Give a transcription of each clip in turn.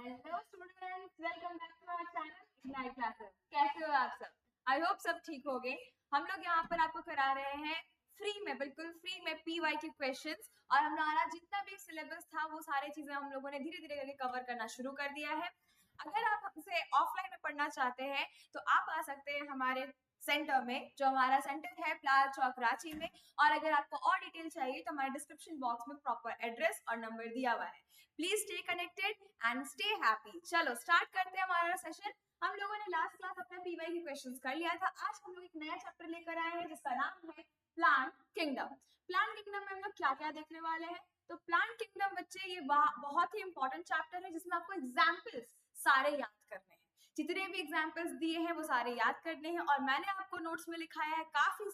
Hello students, welcome back to our channel Ignite Classes. कैसे हो आप सब? आई होप सब ठीक हो गए। हम लोग यहाँ पर आपको करा रहे हैं फ्री में, बिल्कुल फ्री में पीवाई के क्वेश्चंस, और हमारा जितना भी सिलेबस था वो सारी चीजें हम लोगों ने धीरे धीरे करके कवर करना शुरू कर दिया है। अगर आप हमसे ऑफलाइन में पढ़ना चाहते हैं तो आप आ सकते हैं हमारे सेंटर में, जो हमारा सेंटर है प्लाल चौक रांची में। और अगर आपको और डिटेल चाहिए तो हमारे डिस्क्रिप्शन बॉक्स में प्रॉपर एड्रेस और नंबर दिया हुआ है। Please stay connected and stay happy. चलो स्टार्ट करते हैं हमारा सेशन। हम लोगों ने लास्ट क्लास अपना पीवाई के क्वेश्चंस कर लिया था। आज हम लोग एक नया चैप्टर लेकर आए हैं जिसका नाम है प्लांट किंगडम। प्लांट किंगडम में हम लोग क्या क्या देखने वाले हैं? तो प्लांट किंगडम बच्चे ये बहुत ही इंपॉर्टेंट चैप्टर है जिसमें आपको एग्जाम्पल्स सारे याद करने हैं। जितने भी एग्जाम्पल्स दिए हैं वो सारे याद करने हैं, और मैंने आपको नोट्स में लिखाया है काफी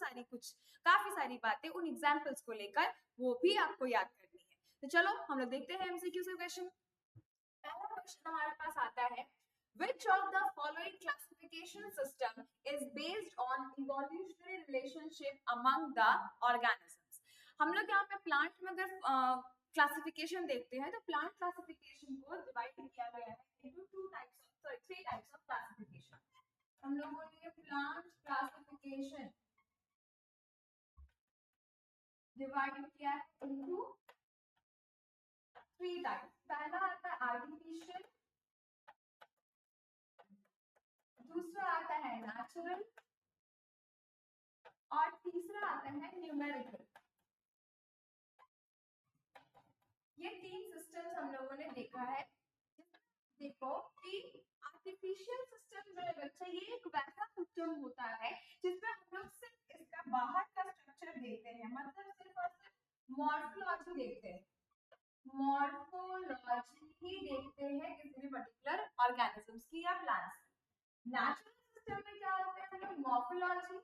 सारी बातें उन एग्जाम्पल्स को लेकर, वो भी आपको याद करनी है। तो चलो हम लोग देखते हैं एमसीक्यू से क्वेश्चन। पहला क्वेश्चन हमारे पास आता है, which of the following classification system is based on evolutionary relationship among the organisms? हम लोग यहाँ पे प्लांट में अगर क्लासिफिकेशन देखते हैं तो प्लांट क्लासिफिकेशन को डिवाइड किया गया है into three types of classification. हम लोगों ने प्लांट क्लासिफिकेशन डिवाइड किया है इनटू थ्री टाइप्स। पहला आता है आर्टिफिशियल, दूसरा आता है नेचुरल, और तीसरा आता है न्यूमेरिकल। ये तीन सिस्टम्स हम लोगों ने देखा है। देखो कि आर्टिफिशियल सिस्टम जो है बच्चा, ये एक वैसा सिस्टम होता है जिसमें हम लोग सिर्फ इसका बाहर का स्ट्रक्चर देखते हैं, मतलब सिर्फ और सिर्फ मॉर्फोलॉजी देखते हैं, मॉर्फोलॉजी ही देखते हैं किसी भी पर्टिकुलर ऑर्गेनिजम्स की या प्लांट्स की। नेचुरल सिस्टम में क्या होता है, हम लोग morphology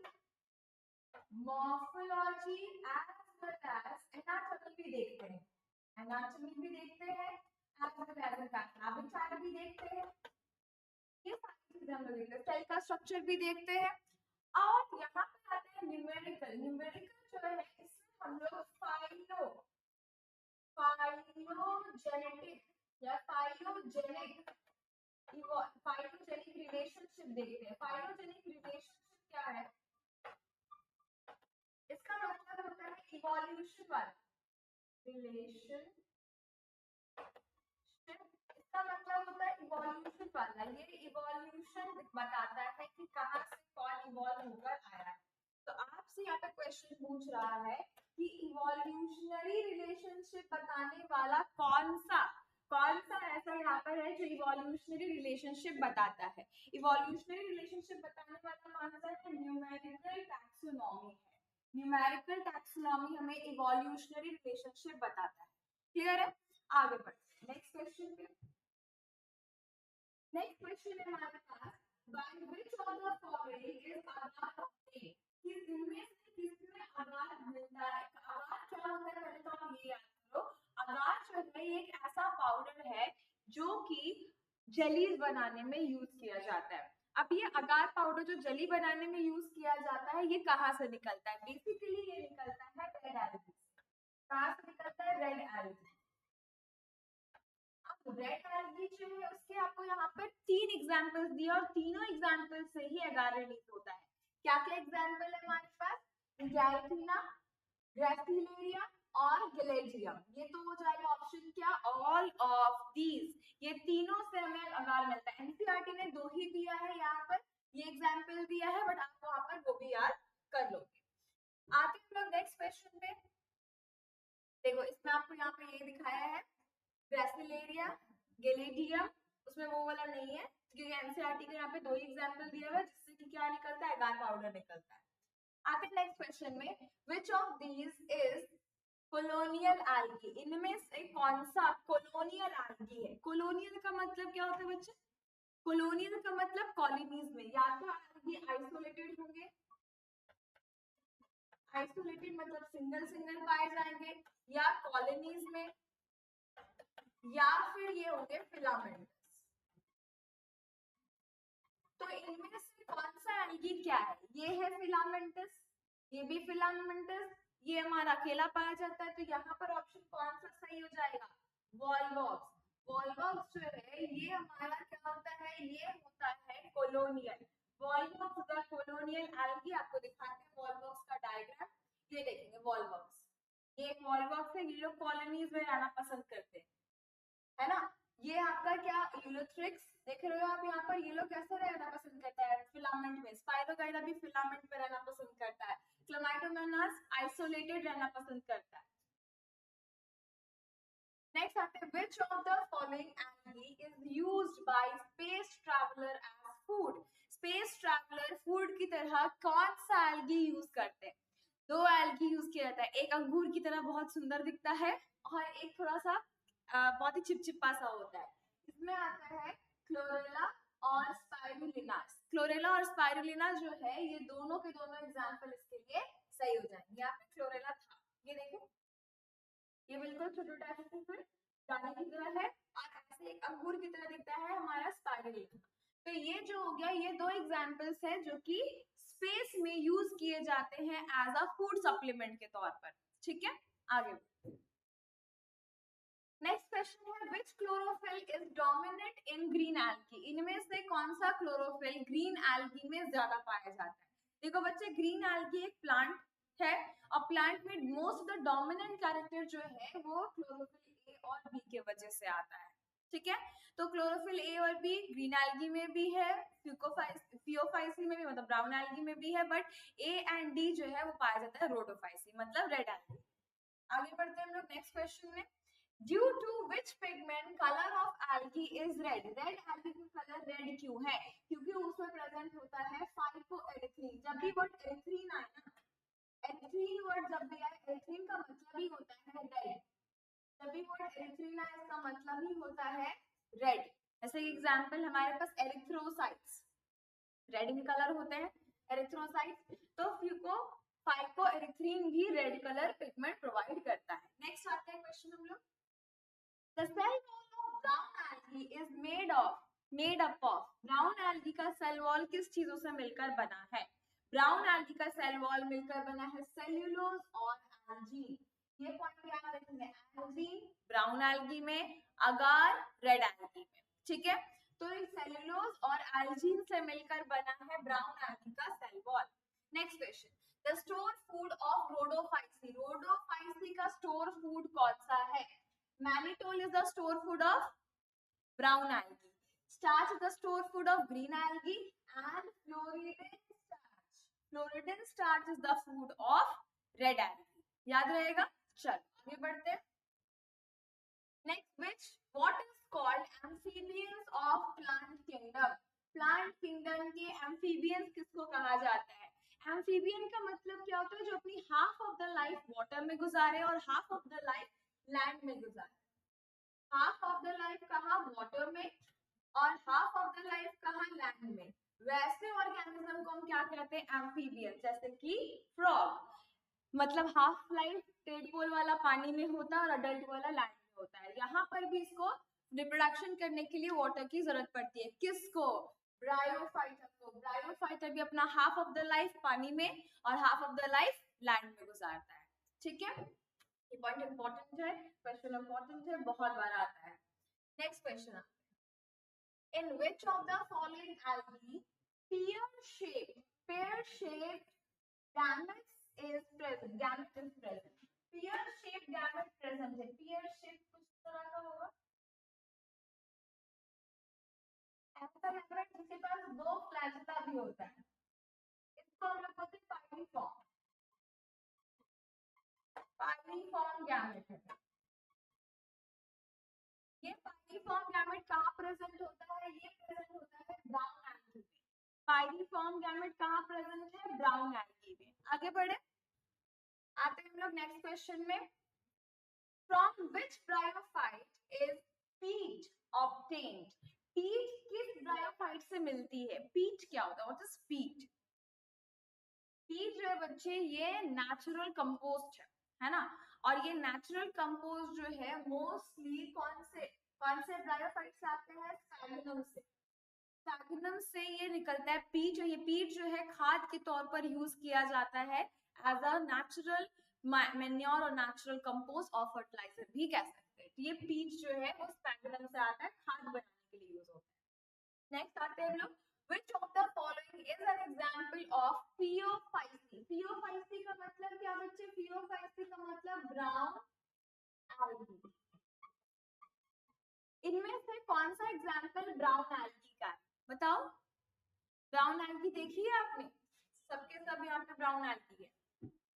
as well as anatomy भी देखते हैं, एनाटॉमी भी देखते हैं, एज वेल एज हैबिटेट भी देखते हैं। ये सारी चीजें हम लोग देखते हैं, सेल का स्ट्रक्चर भी देखते हैं। और यहाँ पे आते हैं न्यूमेरिकल। न्यूमेरिकल जो है इसमें हम लोग फाइलोजेनेटिक या फाइलोजेनिक रिलेशनशिप देखते हैं। फाइलोजेनिक रिलेशनशिप क्या है? इसका मतलब होता है इवोल्यूशन वाला रिलेशन। इसका मतलब होता है इवोल्यूशन वाला। ये इवोल्यूशन बताता है कि कहाँ से कौन इवॉल्व होकर आया है। तो आपसे यहाँ पे क्वेश्चन पूछ रहा है कि इवोल्यूशनरी रिलेशनशिप बताने वाला कौन सा ऐसा यहाँ पर है जो इवोल्यूशनरी रिलेशनशिप बताता है। इवोल्यूशनरी रिलेशनशिप बताने वाला कौन सा है? न्यूमेरिकल टैक्सोनॉमी है। न्यूमेरिकल टैक्सोनॉमी हमें इवोल्यूशनरी रिलेशनशिप बताता है। क्लियर है? आगे बढ़ते हैं नेक्स्ट क्वेश्चन पे। नेक्स्ट क्वेश्चन है हमारे पास, by which of the following is agar obtained? किस इनमें से किसमें अगार मिलता है? अगार क्या होता है पहले तो हम ये याद करो। अगार जो है ये एक ऐसा पाउडर है जो कि जेलीज बनाने में यूज किया जाता है। अब ये अगार पाउडर जो जेली बनाने में यूज किया जाता है, ये कहाँ से निकलता है? बेसिकली ये निकलता है रेड एल्गी से। कहाँ से निकलता है? Red algae. रेड एल्गी जो है उसके आपको यहाँ पर तीन एग्जांपल्स दिए, और तीनों एग्जांपल से ही अगार रिलीज होता है। क्या क्या एग्जांपल है हमारे पास? गैरथीना, ग्रेसिलेरिया और गिलेजियम। ये तो हो जाएगा ऑप्शन क्या? All of these. ये तीनों से हमें अगार मिलता है। एनसीईआरटी ने दो ही दिया है यहाँ पर, ये एग्जाम्पल दिया है, बट आप वहां पर वो भी याद कर लोगे। आते हैं लोग नेक्स्ट क्वेश्चन पे। देखो इसमें आपको यहाँ पे ये दिखाया है ग्रेसिलेरिया, गिलेडियम, उसमें वो वाला नहीं है क्योंकि एनसीईआरटी के यहाँ पे दो ही एग्जांपल दिया हुआ है जिससे कि क्या निकलता है? अगार पाउडर निकलता है। आते हैं नेक्स्ट क्वेश्चन में, which of these is colonial algae? इनमें से कौन सा colonial algae है? colonial का मतलब क्या होता है बच्चे? colonial का मतलब कॉलोनीज में, या तो algae आइसोलेटेड होंगे, आइसोलेटेड मतलब सिंगल सिंगल पाए जाएंगे, या कॉलोनीज में, या फिर ये होंगे फिलामेंट्स। तो इनमें से कौन सा एल्गी क्या है? ये है फिलामेंटस, ये भी फिलामेंटस, ये हमारा अकेला पाया जाता है। तो यहाँ पर ऑप्शन कौन सा सही हो जाएगा? वॉल्वॉक्स। वॉल्वॉक्स जो है ये हमारा क्या होता है, ये होता है colonial Volvox. The colonial algae, आपको दिखाते हैं वॉल्वॉक्स का डायग्राम। ये देखेंगे वॉल्वॉक्स, ये एक वॉल्वॉक्स है, ये लोग कॉलोनीज में रहना पसंद करते हैं, है ना। ये आपका क्या यूलोथ्रिक्स देख रहे हो आप यहाँ पर, ये लोग कैसे रहना पसंद करता है, फिलामेंट में। स्पाइरोगाइडा भी फिलामेंट में रहना पसंद करता है। क्लामाइडोमोनास आइसोलेटेड रहना पसंद करता है। नेक्स्ट आते हैं, which of the following algae is used by space traveler as food? Space traveller food की तरह कौन सा एल्गी यूज करते हैं? दो एल्गी यूज किया जाता है, एक अंगूर की तरह बहुत सुंदर दिखता है और एक थोड़ा सा बहुत ही चिपचिपा सा होता है। इसमें आता है क्लोरेला और स्पाइरुलिना। क्लोरेला और स्पाइरुलिना जो है, ये दोनों के दोनों एग्जांपल इसके लिए सही हो जाएंगे। यहाँ पे क्लोरेला था, ये देखो, ये बिल्कुल छोटा दाने की तरह है और ऐसे एक अंगूर की तरह दिखता है हमारा स्पाइरुलिना। तो ये जो हो गया, ये दो एग्जांपल्स हैं जो कि स्पेस में यूज किए जाते हैं एज अ फूड सप्लीमेंट के तौर पर। ठीक है, आगे नेक्स्ट क्वेश्चन है, which chlorophyll is dominant in green algae? इनमें से कौन सा क्लोरोफिल ग्रीन एल्गी में ज्यादा पाया जाता है? देखो बच्चे, ग्रीन एल्गी एक प्लांट है और प्लांट में मोस्ट द डोमिनेंट कैरेक्टर जो है वो क्लोरोफिल ए और बी के वजह से आता है। ठीक है, तो क्लोरोफिल ए और बी ग्रीन एल्गी में भी है, फियोफाइसी में भी, मतलब ब्राउन एल्गी में भी है, बट ए एंड डी जो है वो पाया जाता है रोडोफाइसी, मतलब रेड एल्गी। आगे बढ़ते हैं हम लोग नेक्स्ट क्वेश्चन में, due to which pigment colour of algae is red? Red algae का कलर रेड क्यों है? क्योंकि उसमें प्रेजेंट होता है फाइकोएरिथ्रीन। जब भी वर्ड एरिथ्रीन आए ना, एरिथ्रीन वर्ड जब भी आए, एरिथ्रीन का मतलब ही होता है रेड। जब भी वर्ड एरिथ्रीन आए, इसका मतलब ही होता है रेड। ऐसे एग्जांपल हमारे पास एरिथ्रोसाइट्स, रेड इन कलर होते हैं एरिथ्रोसाइट्स, तो फाइकोएरिथ्रीन भी रेड कलर पिगमेंट प्रोवाइड करता है। नेक्स्ट आते हैं क्वेश्चन हम लोग, the cell wall of brown algae is made up of brown algae का सेल वॉल किस चीजों से मिलकर बना है? ब्राउन एल्गी का सेल वॉल मिलकर बना है सेल्यूलोज और एल्जीन। ये पॉइंट याद रखना है, एल्जीन ब्राउन एल्गी में, अगार रेड एल्गी में। ठीक है, तो इस सेल्यूलोज और एल्जीन से मिलकर बना है ब्राउन एल्गी का cell wall. Next question, the store food of Rhodophyceae. Rhodophyceae का स्टोर फूड कौन सा है? Mannitol is the store food of brown algae. Starch is the store food of green algae, and Floridin starch is the food of red algae. याद रहेगा? चल आगे बढ़ते हैं। Next, what is called amphibians of plant kingdom? Plant kingdom के amphibians किसको कहा जाता है? Amphibian का मतलब क्या होता है? जो अपनी half of the life water में गुजारे और half of the life land में गुजारे। हाफ ऑफ द लाइफ कहाँ वाटर में और हाफ ऑफ द लाइफ कहाँ लैंड में। वैसे ऑर्गेनिज्म को हम क्या कहते हैं? एम्फीबियन। जैसे कि फ्रॉग, मतलब हाफ लाइफ टेडपोल वाला पानी में होता है और अडल्ट वाला लैंड में होता है। यहाँ पर भी इसको रिप्रोडक्शन करने के लिए वाटर की जरूरत पड़ती है। किसको? ब्रायोफाइटर को। ब्रायोफाइटर भी अपना हाफ ऑफ द लाइफ पानी में और half of the life land में गुजारता है। ठीक है, ये पॉइंट इंपॉर्टेंट है, क्वेश्चन इंपॉर्टेंट है, बहुत बार आता है। Next question, in which of the following algae pear shaped gametes is present? Gamete is present, pear shaped gamete present है। पेयर शेप कुछ तरह का होगा, ऐसा गैमेट जिसके पास दो फ्लैगेला भी होता है, इसको हम लोग बोलते हैं पाइरिफॉर्म। पाइरिफॉर्म गैमेट है ये। पाइरिफॉर्म गैमेट कहाँ प्रेजेंट होता है? ये प्रेजेंट होता है ब्राउन एल्गी में। पाइरिफॉर्म गैमेट कहाँ प्रेजेंट है? ब्राउन एल्गी में। आगे बढ़े, आते हैं हम लोग नेक्स्ट क्वेश्चन में, फ्रॉम विच ब्रायोफाइट इज पीट ऑब्टेन्ड? पीट किस ब्रायोफाइट से मिलती है? पीट क्या होता है? व्हाट इज पीट? पीट जो है बच्चे, ये नेचुरल कंपोस्ट है ना, और ये नेचुरल कंपोस्ट जो है मोस्टली कौन से ब्रायोफाइट से आते हैं? स्पैगुनम से। स्पैगुनम से ये निकलता है पीट। ये पीट जो है खाद के तौर पर यूज किया जाता है एज अ नेचुरल मैन्योर और नेचुरल कंपोस्ट और फर्टिलाइजर भी कह सकते हैं। ये पीट जो है वो स्पैगुनम से आता है खाद बनाने के लिए यूज होता है। नेक्स्ट आते हैं हम लोग, which of the following is an example of pheophyce? pheophyce का मतलब क्या बच्चे? pheophyce का मतलब ब्राउन एल्गी। इनमें से कौन सा एग्जाम्पल ब्राउन एल्गी का है बताओ? ब्राउन एल्गी देखी है आपने? सबके सब यहाँ पे ब्राउन एल्गी है।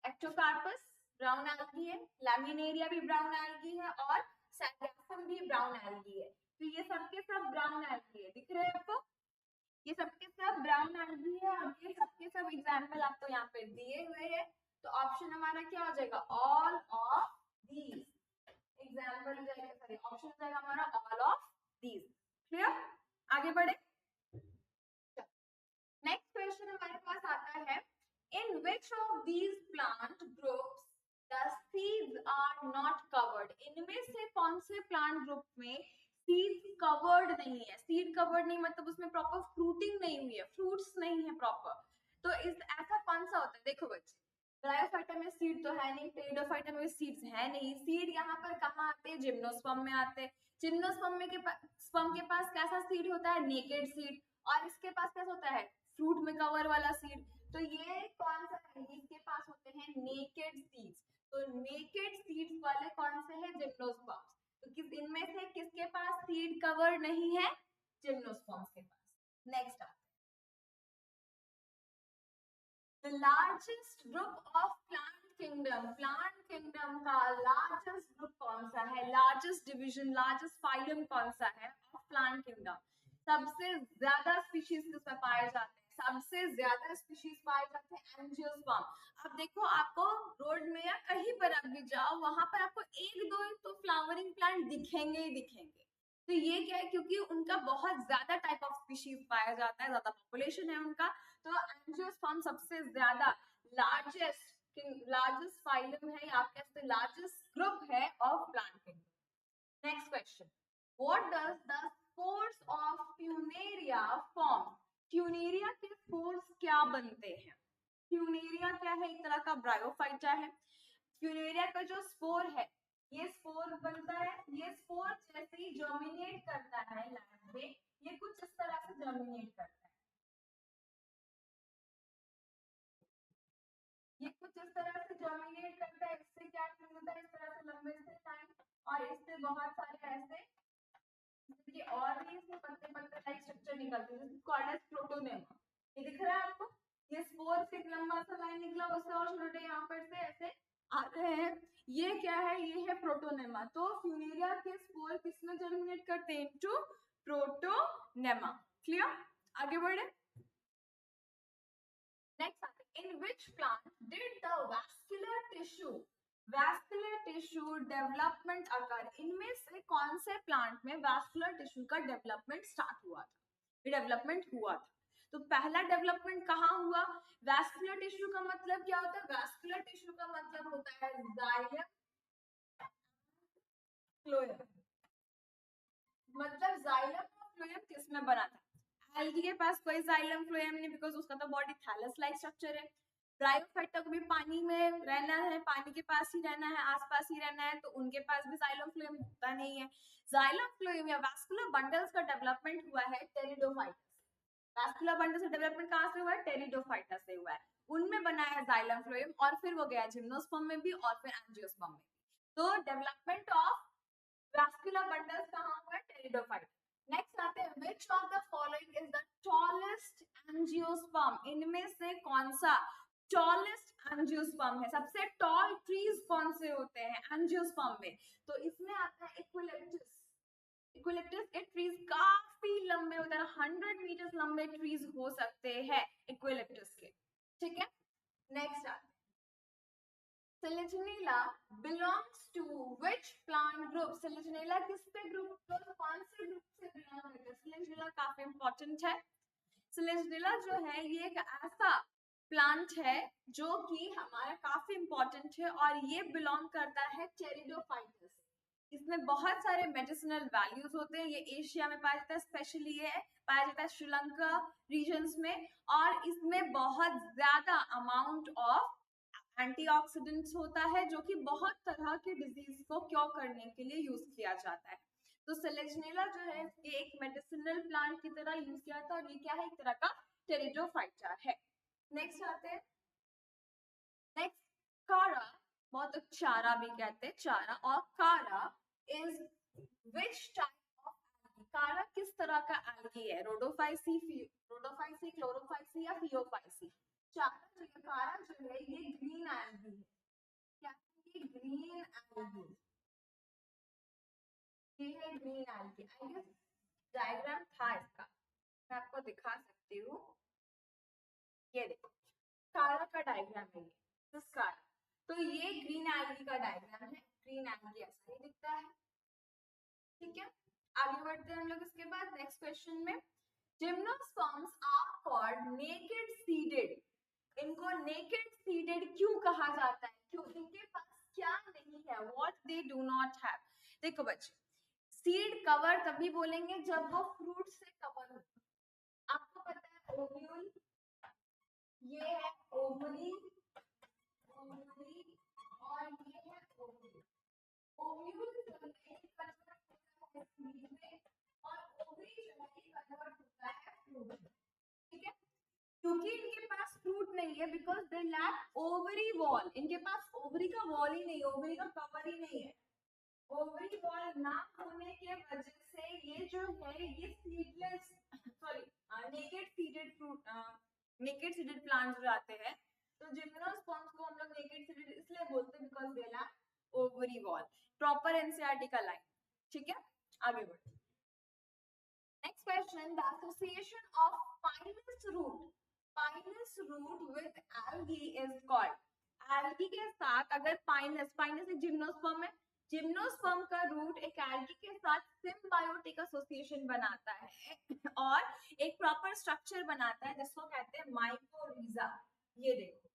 एक्टोकार्पस ब्राउन एल्गी है, लैमिनेरिया भी ब्राउन एल्गी है और सैगासम भी ब्राउन एल्गी है। तो ये सबके सब ब्राउन एल्गी है, दिख रहे हैं आपको? ये सबके सब ब्राउन एल्गी है और ये सबके सब एग्जाम्पल आपको यहाँ पे दिए हुए हैं। तो ऑप्शन हमारा क्या हो जाएगा? ऑल ऑफ दीज एग्जाम्पल हो जाएगा, सॉरी ऑप्शन हो जाएगा हमारा ऑल ऑफ दीज। क्लियर? आगे बढ़े। नेक्स्ट क्वेश्चन हमारे पास आता है, in which of these plant groups the seeds are not covered? इनमें से कौन से प्लांट ग्रुप में सीड्स कवर्ड नहीं है? सीड कवर्ड नहीं मतलब उसमें प्रॉपर फ्रूटिंग नहीं हुई है, फ्रूट्स नहीं है प्रॉपर। तो इस ऐसा कौन सा होता है? देखो बच्चे, ब्रायोफाइटा में सीड तो है नहीं, टेरिडोफाइटा में सीड्स है नहीं। सीड यहाँ पर कहाँ आते हैं? जिम्नोस्पर्म में आते हैं। जिम्नोस्पर्म में स्पर्म के पास कैसा सीड होता है? Naked seed. और इसके पास कैसा होता है? फ्रूट में कवर वाला सीड। तो ये कौन सा है? इसके पास होते हैं नेकेड सीड्स। तो नेकेड सीड्स वाले कौन से हैं? जिम्नोस्पर्म्स। तो किस इनमें से किसके पास सीड कवर नहीं है? जिम्नोस्पर्म्स के पास। नेक्स्ट आता है, the largest group of plant kingdom का largest group कौन सा है? largest division, largest phylum कौन सा है of plant kingdom? सबसे ज्यादा स्पीशीज किसमें पाए जाते हैं? सबसे ज्यादा स्पीशीज पाए जाते हैं एंजियोस्पर्म। अब देखो, आपको रोड में या कहीं पर आप भी जाओ, वहां पर आपको एक दो तो फ्लावरिंग प्लांट दिखेंगे ही दिखेंगे। तो ये क्या है? क्योंकि उनका बहुत ज्यादा टाइप ऑफ स्पीशीज पाया जाता है, ज्यादा पॉपुलेशन है उनका। तो एंजियोस्पर्म सबसे ज्यादा लार्जेस्ट फाइलम है, आप कह सकते लार्जेस्ट ग्रुप है of plant kingdom. Next question, what does the spores of Funaria form? Funaria के स्पोर्स क्या बनते हैं? फ्यूनेरिया क्या है? एक तरह का ब्रायोफाइटा है। फ्यूनेरिया का जो स्पोर है, ये स्पोर बनता है, ये स्पोर जैसे ही जर्मिनेट करता है लैब में, ये कुछ इस तरह से जर्मिनेट करता है, ये कुछ इस तरह से जर्मिनेट करता है। इससे क्या मिलता है? इस तरह से लंबे से टाइम, और इससे बहुत सारे ऐसे और भी इसमें पत्ते पत्ते लाइक स्ट्रक्चर निकलते हैं, जिसको कॉल्ड एज प्रोटोनेमा। ये दिख रहा है आपको? ये स्पोर से एक लंबा सा लाइन निकला, उससे और छोटे यहाँ पर से ऐसे आ रहे हैं। ये क्या है? ये है प्रोटोनेमा। तो फ्यूनेरिया के स्पोर किसमें जर्मिनेट करते हैं? Into protonema. क्लियर? आगे बढ़े। नेक्स्ट आते हैं, in which plant did the vascular tissue development occur? इनमें से कौन से प्लांट में वैस्कुलर टिश्यू का डेवलपमेंट स्टार्ट हुआ था, डेवलपमेंट हुआ था? तो पहला डेवलपमेंट कहाँ हुआ? वैस्कुलर टिश्यू का मतलब क्या होता है? वैस्कुलर टिश्यू का मतलब होता है जाइलम फ्लोएम। मतलब जाइलम और फ्लोएम किसमें बना था? एल्गी के पास कोई जाइलम फ्लोएम नहीं, बिकॉज उसका तो बॉडी थैलस लाइक स्ट्रक्चर है। ब्रायोफाइटा को भी पानी में रहना है, पानी के पास ही रहना है, आसपास ही रहना है, तो उनके पास भी जाइलम फ्लोएम होता नहीं है। जाइलम फ्लोएम या वैस्कुलर बंडल्स का डेवलपमेंट हुआ है टेरिडोफाइटस। वैस्कुलर बंडल से डेवलपमेंट कहाँ से हुआ है? टेरिडोफाइटा से हुआ है। उनमें बना है जाइलम फ्लोएम, और फिर वो गया जिम्नोस्पर्म में भी और फिर एंजियोस्पर्म में भी। तो डेवलपमेंट ऑफ वैस्कुलर बंडल्स कहाँ हुआ है? टेरिडोफाइटा। नेक्स्ट आते हैं, which of the following is the tallest angiosperm? इनमें से कौन सा टॉलेस्ट एंजियोस्पर्म है? सबसे टॉल ट्रीज कौन से होते हैं एंजियोस्पर्म में? तो इसमें आता है इक्विलेक्टस। इक्विलेक्टस के ट्रीज काफी लंबे होते हैं, 100 मीटर लंबे ट्रीज हो सकते हैं इक्विलेक्टस के। ठीक है, नेक्स्ट आते हैं, Selegionella belongs to which plant group? Selegionella किससे ग्रुप, कौन से ग्रुप से बिलोंग करता है? Selegionella काफी इंपॉर्टेंट है। Selegionella जो है ये एक ऐसा प्लांट है जो कि हमारा काफी इंपॉर्टेंट है, और ये बिलोंग करता है टेरिडोफाइटस। इसमें बहुत सारे मेडिसिनल वैल्यूज होते हैं। ये एशिया में पाया जाता है, स्पेशली ये पाया जाता है श्रीलंका रीजन्स में, और इसमें बहुत ज्यादा अमाउंट ऑफ एंटीऑक्सीडेंट्स होता है, जो कि बहुत तरह के डिजीज को क्योर करने के लिए यूज किया जाता है। तो सेलेजिनेला जो है ये एक medicinal plant की तरह यूज किया था और ये क्या है, एक तरह का टेरिडोफाइटा है। नेक्स्ट आते हैं, नेक्स्ट कारा, बहुत चारा भी कहते हैं, चारा और कारा is which type of algae, कारा किस तरह का एल्गी है, रोडोफाइसी, रोडोफाइसी, क्लोरोफाइसी या फियोफाइसी। चारा जो है, कारा जो है ये ग्रीन एल्गी है, क्या है, ये ग्रीन एल्गी, ये है green algae. I guess diagram था इसका, मैं आपको दिखा सकती हूँ, ये देखो कारा का डायग्राम है ये, कारा, तो ये ग्रीन एल्गी का डायग्राम है, ग्रीन एल्गी ऐसा ही दिखता है, ठीक है। आगे बढ़ते हैं हम लोग इसके बाद नेक्स्ट क्वेश्चन में, gymnosperms are called naked seeded, इनको नेकेड सीडेड क्यों कहा जाता है, क्यों, इनके पास क्या नहीं है, what they do not have. देखो बच्चे, सीड कवर तभी बोलेंगे जब वो फ्रूट से कवर हो, आपको पता है ओव्यूल, ये है ओवरी, ओवरी और ये है ओव्यूल, ओव्यूल जो है कन्वर्ट होता है सीड में और ओवरी जो है कन्वर्ट होता है फ्रूट में, ठीक है। क्योंकि इनके पास फ्रूट नहीं है, because they lack ovary wall, इनके पास ओवरी का वॉल ही नहीं, ओवरी का कवर ही नहीं है, ओवरी वॉल ना होने के वजह से ये जो है ये seedless, sorry naked seeded fruit, naked seeded plants जो आते हैं, तो जिम्नोस्पर्म्स को हम लोग नेकेड सीडेड इसलिए बोलते हैं because they lack ovary wall. Proper NCERT का लाइन, ठीक है। आगे बढ़ते हैं, next question, the association of Pinus root, Pinus root with algae is called, algae के साथ अगर पाइनस, पाइनस एक जिम्नोस्पर्म है, जिम्नोस्पर्म का रूट एक एल्गी के साथ सिम्बायोटिक एसोसिएशन बनाता है और एक प्रॉपर स्ट्रक्चर बनाता है जिसको कहते हैं माइकोरिजा। ये देखो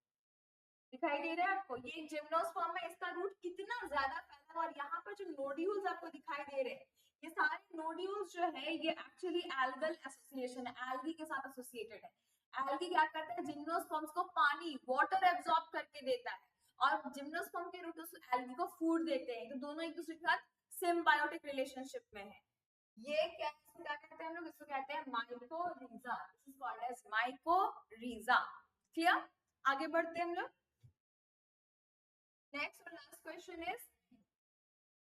दिखाई दे रहा है आपको, ये जिम्नोस्पर्म है, इसका रूट कितना ज्यादा फैला है और यहाँ पर जो नोड्यूल्स आपको दिखाई दे रहे हैं, ये सारे नोड्यूल्स जो है ये एक्चुअली एल्गल एसोसिएशन है, एल्गी के साथ एसोसिएटेड है। एल्गी क्या करता है, जिम्नोस्पर्म्स को पानी, वाटर एब्जॉर्ब करके देता है और जिम्नोस्पर्म के रूट उस एल्गी को फूड देते हैं, तो दोनों एक दूसरे के साथ सिम्बायोटिक रिलेशनशिप में है। ये क्या, इसको क्या कहते हैं हम लोग, इसको कहते हैं mycorrhiza, this is called as mycorrhiza. Clear, आगे बढ़ते हैं हम लोग। नेक्स्ट और last question is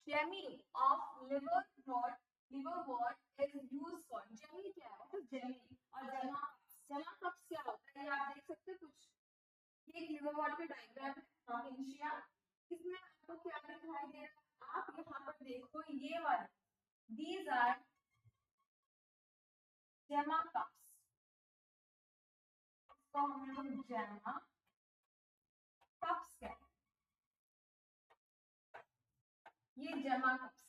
gemmae of liverwort is used for, gemmae क्या है, तो जेमी और जमा, जमा कप्स क्या होता है, ये आप देख सकते हैं कुछ, ये एक लिवरवॉट का डायग्राम है, नॉर्वेशिया, इसमें आपको क्या दिखाई दे रहा है, आप यहाँ पर देखो ये वाले, these are जेमा कप्स, इसको हम लोग जेमा कप्स कहते हैं, ये जेमा कप्स,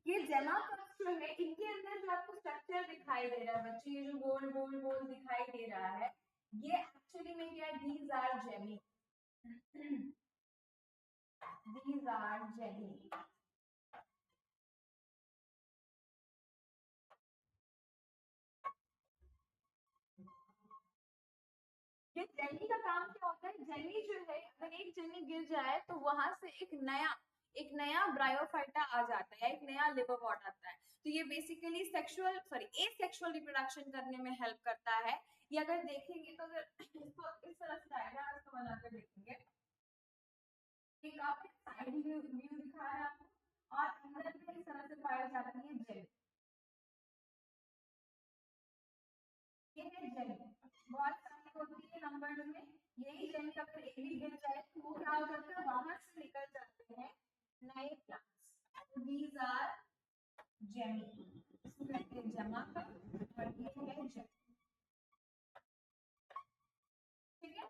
ये जेमा कप्स जो है इनके अंदर जो आपको स्ट्रक्चर दिखाई दे रहा है बच्चे, ये जो गोल गोल गोल दिखाई दे रहा है, ये एक्चुअली में क्या है, these are Jamie, these are Jamie. ये जेनी का काम क्या होता है, जेनी जो है अगर एक जेनी गिर जाए तो वहां से एक नया ब्रायोफाइटा आ जाता है, एक नया लिवरवॉट आता है, तो ये बेसिकली सेक्सुअल एसेक्सुअल रिप्रोडक्शन करने में हेल्प करता है। ये अगर देखेंगे तो अगर इसको इस तरह से डायग्राम इसको बनाकर देखेंगे, एक आपको साइड व्यू दिखा रहा है आपको और अंदर में इस तरह से पाई जाती है जेनी, ये है जेनी, बहुत सारी होती है नंबर में, यही जेनी का फिर एक भी गिर जाए तो वो क्या हो जाता है, वहां से निकल जाते हैं नए प्लांट्स, दीज आर जेमी, इसको कहते हैं जमा का और ये है जेमी, ठीक है।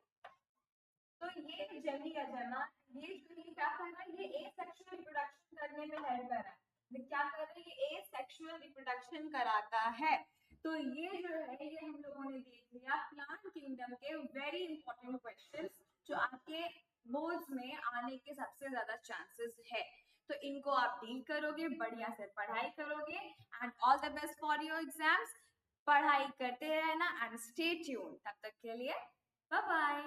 तो ये जेमी या जमा, ये जो ये क्या कर रहा है, ये एसेक्सुअल रिप्रोडक्शन करने में हेल्प कर रहा है, क्या कर रहा है, ये एसेक्सुअल रिप्रोडक्शन कराता है। तो ये जो है ये हम लोगों ने देख लिया प्लांट किंगडम के वेरी इंपॉर्टेंट क्वेश्चंस जो आपके बोर्ड्स में आने के सबसे ज्यादा चांसेस है, तो इनको आप डील करोगे, बढ़िया से पढ़ाई करोगे and all the best for your exams. पढ़ाई करते रहना एंड स्टे ट्यून्ड, तब तक के लिए बाय बाय।